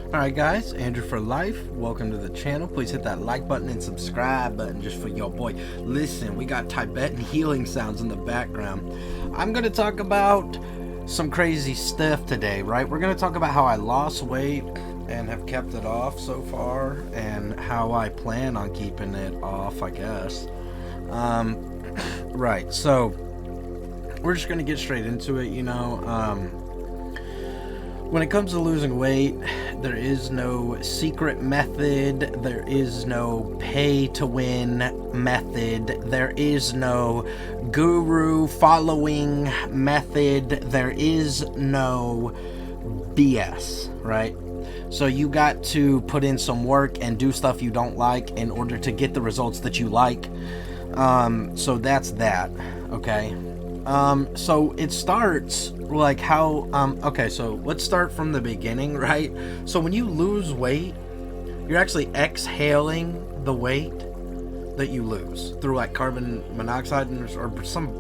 Alright guys, Andrew for life. Welcome to the channel. Please hit that like button and subscribe button just for your boy. Listen, we got Tibetan healing sounds in the background. I'm going to talk about some crazy stuff today, right? We're going to talk about how I lost weight and have kept it off so far, and how I plan on keeping it off, I guess. Right, so we're just going to get straight into it, when it comes to losing weight, there is no secret method, there is no pay to win method, there is no guru following method, there is no BS, right? So you got to put in some work and do stuff you don't like in order to get the results that you like. So that's that, okay? So it starts like how, okay, so let's start from the beginning, right? So when you lose weight, you're actually exhaling the weight that you lose through like carbon monoxide or some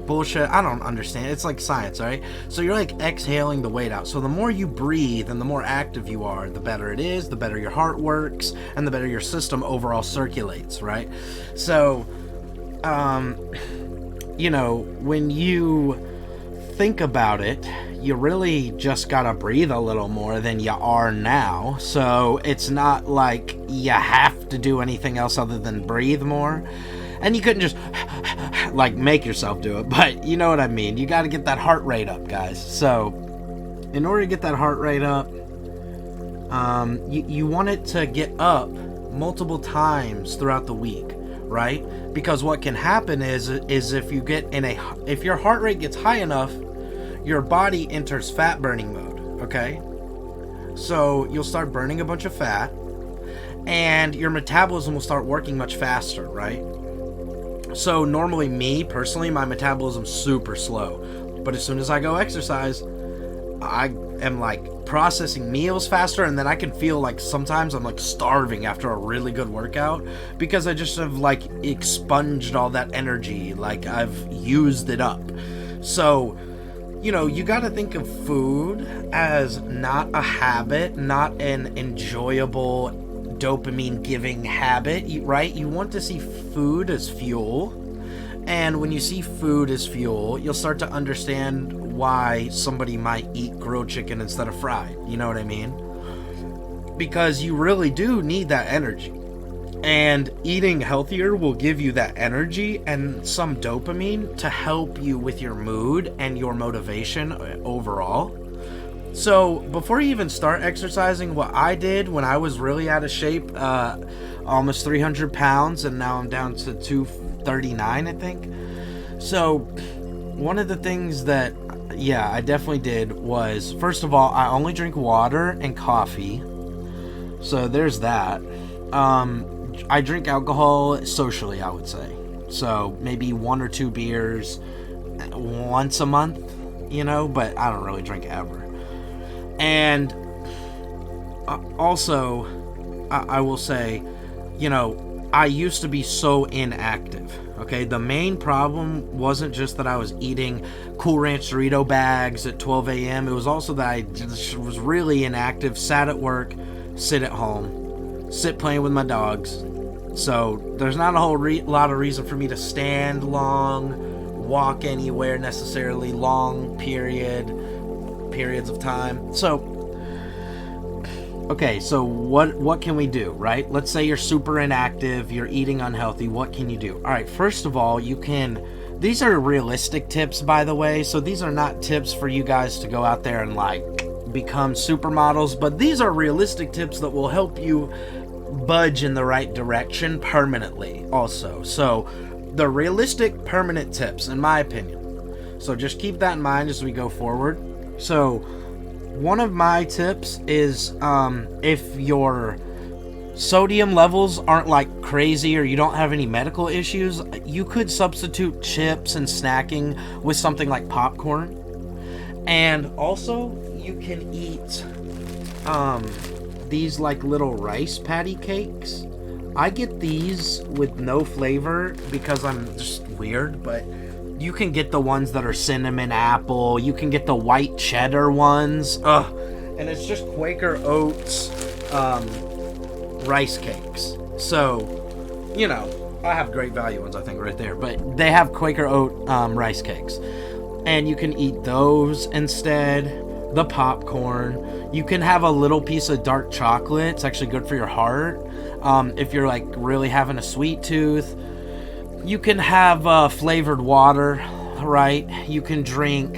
bullshit. I don't understand. It's like science, right? So you're like exhaling the weight out. So the more you breathe and the more active you are, the better it is, the better your heart works, and the better your system overall circulates, right? So, when you think about it, you really just gotta breathe a little more than you are now. So it's not like you have to do anything else other than breathe more. And you couldn't just like make yourself do it, but you know what I mean. You gotta get that heart rate up, guys. So in order to get that heart rate up, you want it to get up multiple times throughout the week, right? Because what can happen is if you get if your heart rate gets high enough, your body enters fat burning mode, okay? So you'll start burning a bunch of fat and your metabolism will start working much faster, right? So normally me personally, my metabolism's super slow, but as soon as I go exercise, I am like processing meals faster, and then I can feel like sometimes I'm like starving after a really good workout because I just have like expunged all that energy, like I've used it up. So you got to think of food as not a habit, not an enjoyable dopamine giving habit, right? You want to see food as fuel. And when you see food as fuel, you'll start to understand why somebody might eat grilled chicken instead of fried. You know what I mean? Because you really do need that energy. And eating healthier will give you that energy and some dopamine to help you with your mood and your motivation overall. So before you even start exercising, what I did when I was really out of shape, almost 300 pounds, and now I'm down to 239, I think. So one of the things that, I definitely did was, first of all, I only drink water and coffee. So there's that. I drink alcohol socially, I would say. So maybe 1 or 2 beers once a month, but I don't really drink ever. And also, I will say, I used to be so inactive, okay? The main problem wasn't just that I was eating Cool Ranch Dorito bags at 12 a.m. It was also that I just was really inactive, sat at work, sit at home, sit playing with my dogs. So there's not a whole lot of reason for me to stand long, walk anywhere necessarily long periods of time. So okay, so what can we do, right? Let's say you're super inactive, you're eating unhealthy. What can you do? All right, first of all, these are realistic tips, by the way. So these are not tips for you guys to go out there and like become supermodels, but these are realistic tips that will help you budge in the right direction permanently also. So the realistic permanent tips, in my opinion. So just keep that in mind as we go forward. So one of my tips is if your sodium levels aren't like crazy or you don't have any medical issues, you could substitute chips and snacking with something like popcorn. And also you can eat these like little rice patty cakes. I get these with no flavor because I'm just weird, but you can get the ones that are cinnamon apple. You can get the white cheddar ones. Ugh, and it's just Quaker Oats rice cakes. So, you know, I have Great Value ones, I think, right there. But they have Quaker Oat rice cakes. And you can eat those instead. The popcorn. You can have a little piece of dark chocolate. It's actually good for your heart. If you're like really having a sweet tooth. You can have flavored water, right? You can drink...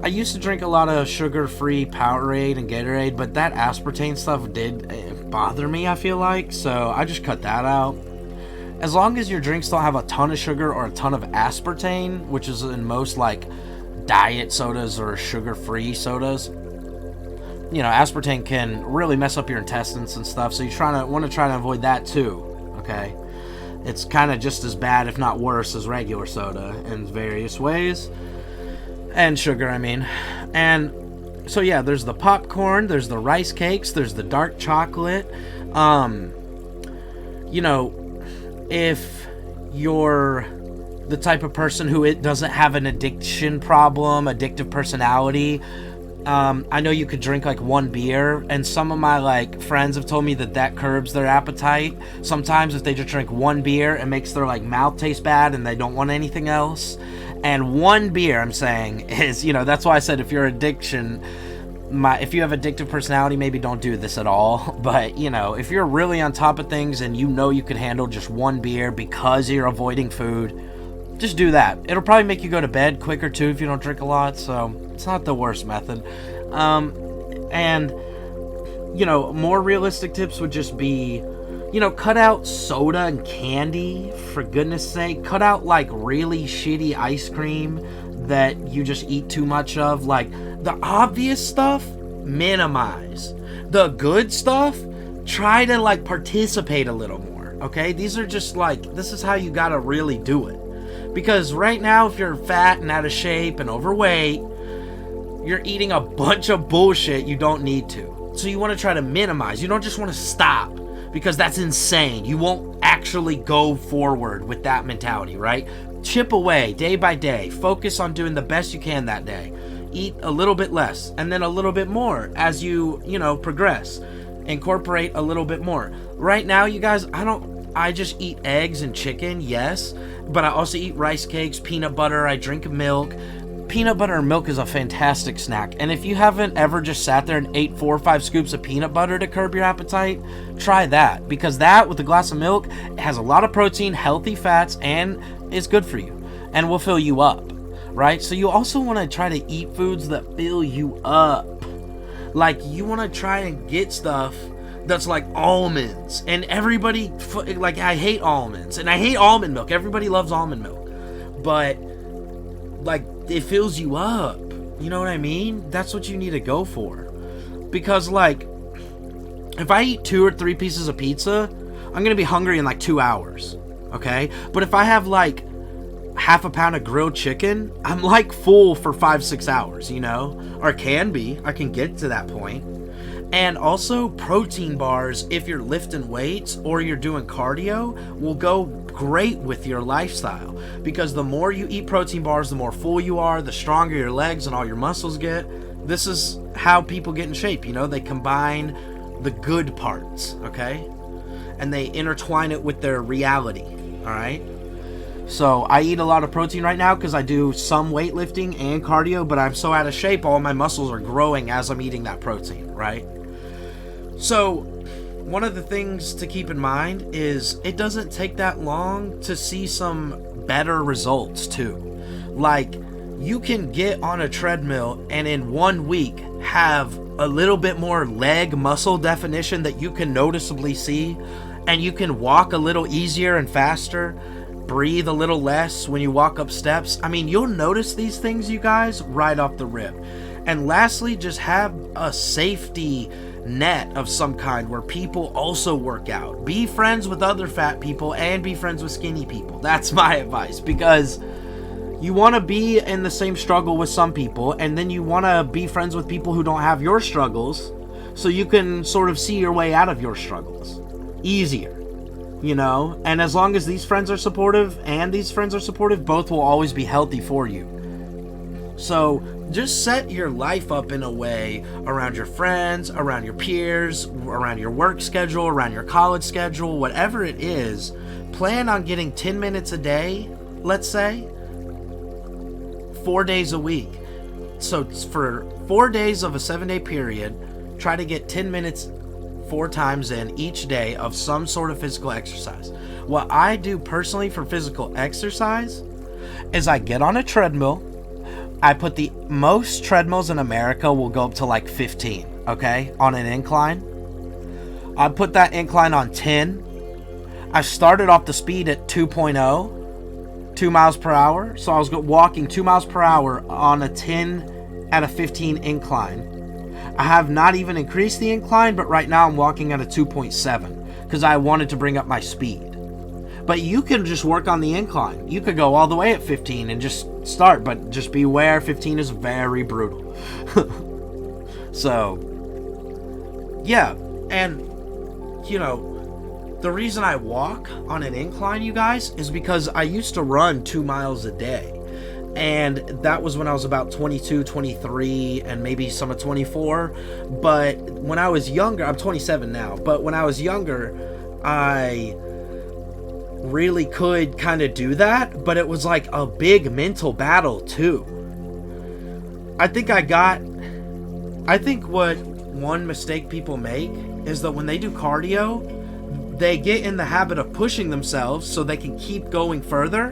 I used to drink a lot of sugar-free Powerade and Gatorade, but that aspartame stuff did bother me, I feel like, so I just cut that out. As long as your drinks don't have a ton of sugar or a ton of aspartame, which is in most, like, diet sodas or sugar-free sodas, you know, aspartame can really mess up your intestines and stuff, so you want to try to avoid that too, okay? It's kind of just as bad, if not worse, as regular soda in various ways. And sugar, I mean. And so yeah, there's the popcorn, there's the rice cakes, there's the dark chocolate. You know, if you're the type of person who it doesn't have an addiction problem, addictive personality, I know you could drink like one beer, and some of my like friends have told me that curbs their appetite. Sometimes if they just drink one beer, it makes their like mouth taste bad and they don't want anything else. And one beer, I'm saying, is, you know, that's why I said if you're if you have addictive personality, maybe don't do this at all. But, you know, if you're really on top of things and you know you could handle just one beer because you're avoiding food, just do that. It'll probably make you go to bed quicker too if you don't drink a lot, so it's not the worst method. And, you know, more realistic tips would just be, you know, cut out soda and candy, for goodness sake. Cut out, like, really shitty ice cream that you just eat too much of. Like, the obvious stuff, minimize. The good stuff, try to, like, participate a little more, okay? These are just, like, this is how you gotta really do it. Because right now, if you're fat and out of shape and overweight, you're eating a bunch of bullshit you don't need to. So you want to try to minimize. You don't just want to stop, because that's insane. You won't actually go forward with that mentality, right? Chip away day by day. Focus on doing the best you can that day. Eat a little bit less and then a little bit more as you know, progress. Incorporate a little bit more. Right now, you guys, I just eat eggs and chicken, yes, but I also eat rice cakes, peanut butter, I drink milk. Peanut butter and milk is a fantastic snack. And if you haven't ever just sat there and ate 4 or 5 scoops of peanut butter to curb your appetite, try that. Because that, with a glass of milk, has a lot of protein, healthy fats, and is good for you. And will fill you up, right? So you also want to try to eat foods that fill you up. Like, you want to try and get stuff that's like almonds. And everybody, like, I hate almonds. And I hate almond milk. Everybody loves almond milk. But, like, it fills you up. You know what I mean? That's what you need to go for. Because, like, if I eat 2 or 3 pieces of pizza, I'm gonna be hungry in like 2 hours. Okay? But if I have like half a pound of grilled chicken, I'm like full for 5-6 hours, you know? Or can be. I can get to that point. And also, protein bars, if you're lifting weights or you're doing cardio, will go great with your lifestyle. Because the more you eat protein bars, the more full you are, the stronger your legs and all your muscles get. This is how people get in shape, you know? They combine the good parts, okay? And they intertwine it with their reality, alright? So, I eat a lot of protein right now because I do some weightlifting and cardio, but I'm so out of shape, all my muscles are growing as I'm eating that protein, right? So, one of the things to keep in mind is it doesn't take that long to see some better results too. Like, you can get on a treadmill and in 1 week have a little bit more leg muscle definition that you can noticeably see, and you can walk a little easier and faster, breathe a little less when you walk up steps. I mean, you'll notice these things, you guys, right off the rip. And lastly, just have a safety net of some kind where people also work out. Be friends with other fat people and be friends with skinny people. That's my advice, because you want to be in the same struggle with some people, and then you want to be friends with people who don't have your struggles, so you can sort of see your way out of your struggles easier, you know? And as long as these friends are supportive and these friends are supportive, both will always be healthy for you. So just set your life up in a way around your friends, around your peers, around your work schedule, around your college schedule, whatever it is. Plan on getting 10 minutes a day, let's say, 4 days a week. So for 4 days of a 7-day period, try to get 10 minutes 4 times in each day of some sort of physical exercise. What I do personally for physical exercise is I get on a treadmill. I put the most treadmills in America will go up to like 15, okay, on an incline. I put that incline on 10. I started off the speed at 2.0, 2 miles per hour. So I was walking 2 miles per hour on a 10 at a 15 incline. I have not even increased the incline, but right now I'm walking at a 2.7 because I wanted to bring up my speed. But you can just work on the incline. You could go all the way at 15 and just start, but just beware, 15 is very brutal. So, yeah, and, you know, the reason I walk on an incline, you guys, is because I used to run 2 miles a day. And that was when I was about 22, 23, and maybe some of 24. But when I was younger, I'm 27 now, but when I was younger, I really could kind of do that, but it was like a big mental battle too. I think what one mistake people make is that when they do cardio, they get in the habit of pushing themselves so they can keep going further,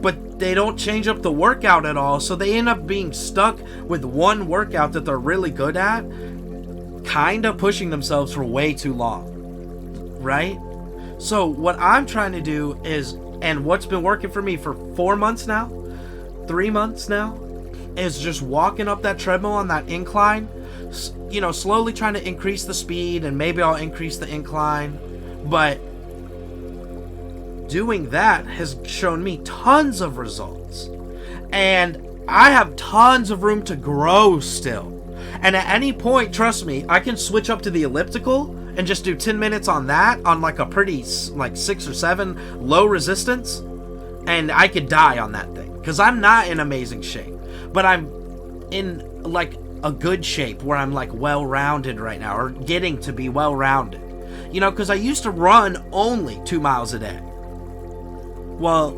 but they don't change up the workout at all, so they end up being stuck with one workout that they're really good at, kind of pushing themselves for way too long, right? So what I'm trying to do is, and what's been working for me for 4 months now, 3 months now, is just walking up that treadmill on that incline, you know, slowly trying to increase the speed, and maybe I'll increase the incline, but doing that has shown me tons of results, and I have tons of room to grow still. And at any point, trust me, I can switch up to the elliptical and just do 10 minutes on that, on like a pretty, like 6 or 7 low resistance, and I could die on that thing, because I'm not in amazing shape, but I'm in like a good shape where I'm like well-rounded right now, or getting to be well-rounded, you know, because I used to run only 2 miles a day. Well,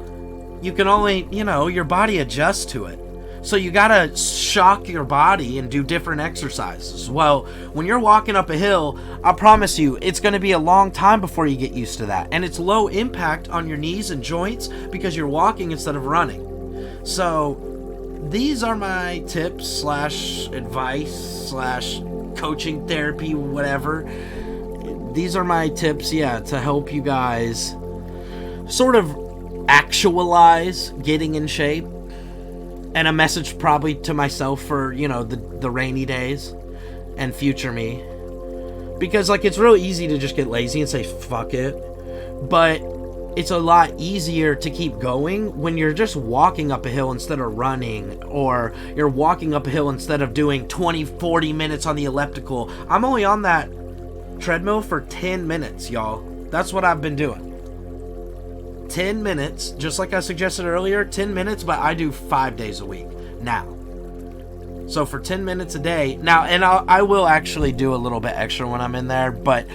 you can only, you know, your body adjusts to it. So you gotta shock your body and do different exercises. Well, when you're walking up a hill, I promise you, it's gonna be a long time before you get used to that. And it's low impact on your knees and joints because you're walking instead of running. So these are my tips / advice / coaching therapy, whatever. These are my tips, to help you guys sort of actualize getting in shape. And a message probably to myself for, you know, the rainy days and future me. Because, like, it's real easy to just get lazy and say, fuck it. But it's a lot easier to keep going when you're just walking up a hill instead of running. Or you're walking up a hill instead of doing 20, 40 minutes on the elliptical. I'm only on that treadmill for 10 minutes, y'all. That's what I've been doing. 10 minutes, just like I suggested earlier, 10 minutes, but I do 5 days a week now. So for 10 minutes a day, now, and I will actually do a little bit extra when I'm in there, but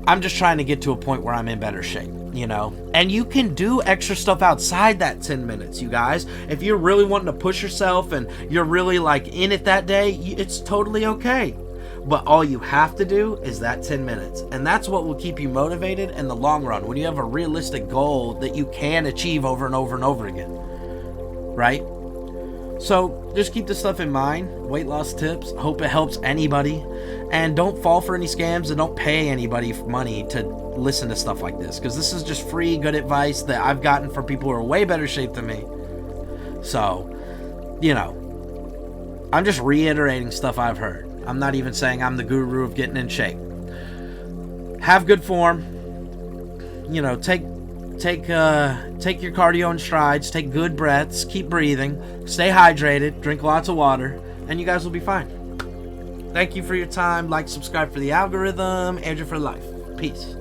I'm just trying to get to a point where I'm in better shape, you know? And you can do extra stuff outside that 10 minutes, you guys. If you're really wanting to push yourself and you're really like in it that day, it's totally okay. But all you have to do is that 10 minutes. And that's what will keep you motivated in the long run, when you have a realistic goal that you can achieve over and over and over again. Right? So just keep this stuff in mind. Weight loss tips. Hope it helps anybody. And don't fall for any scams, and don't pay anybody money to listen to stuff like this. Because this is just free, good advice that I've gotten from people who are way better shape than me. So, you know, I'm just reiterating stuff I've heard. I'm not even saying I'm the guru of getting in shape. Have good form. You know, take your cardio in strides. Take good breaths. Keep breathing. Stay hydrated. Drink lots of water. And you guys will be fine. Thank you for your time. Like, subscribe for the algorithm. Andrew for life. Peace.